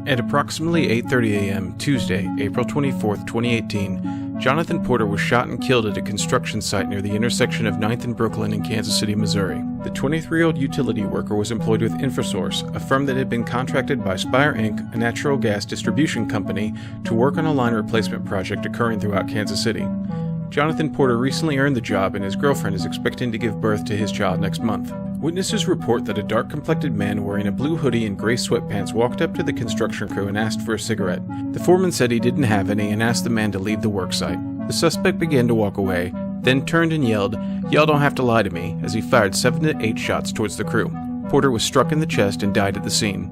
At approximately 8:30 a.m. Tuesday, April 24, 2018, Johnathon Porter was shot and killed at a construction site near the intersection of 9th and Brooklyn in Kansas City, Missouri. The 23-year-old utility worker was employed with InfoSource, a firm that had been contracted by Spire Inc., a natural gas distribution company, to work on a line replacement project occurring throughout Kansas City. Johnathon Porter recently earned the job, and his girlfriend is expecting to give birth to his child next month. Witnesses report that a dark-complected man wearing a blue hoodie and gray sweatpants walked up to the construction crew and asked for a cigarette. The foreman said he didn't have any and asked the man to leave the worksite. The suspect began to walk away, then turned and yelled, "Y'all don't have to lie to me," as he fired 7 to 8 shots towards the crew. Porter was struck in the chest and died at the scene.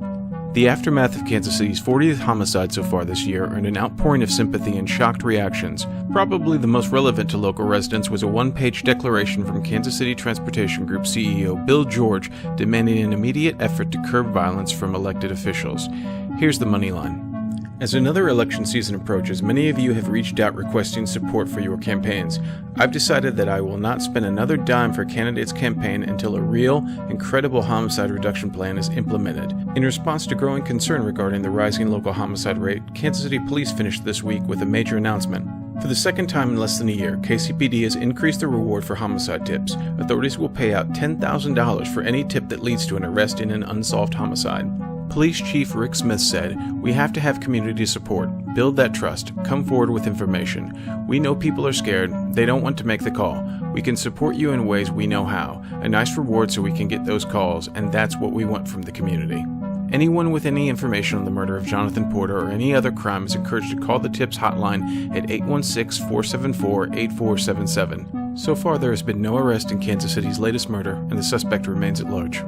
The aftermath of Kansas City's 40th homicide so far this year earned an outpouring of sympathy and shocked reactions. Probably the most relevant to local residents was a one-page declaration from Kansas City Transportation Group CEO Bill George demanding an immediate effort to curb violence from elected officials. Here's the money line. As another election season approaches, many of you have reached out requesting support for your campaigns. I've decided that I will not spend another dime for candidates' campaign until a real and credible homicide reduction plan is implemented. In response to growing concern regarding the rising local homicide rate, Kansas City Police finished this week with a major announcement. For the second time in less than a year, KCPD has increased the reward for homicide tips. Authorities will pay out $10,000 for any tip that leads to an arrest in an unsolved homicide. Police Chief Rick Smith said, "We have to have community support. Build that trust. Come forward with information. We know people are scared. They don't want to make the call. We can support you in ways we know how. A nice reward so we can get those calls, and that's what we want from the community." Anyone with any information on the murder of Johnathon Porter or any other crime is encouraged to call the TIPS hotline at 816-474-8477. So far, there has been no arrest in Kansas City's latest murder, and the suspect remains at large.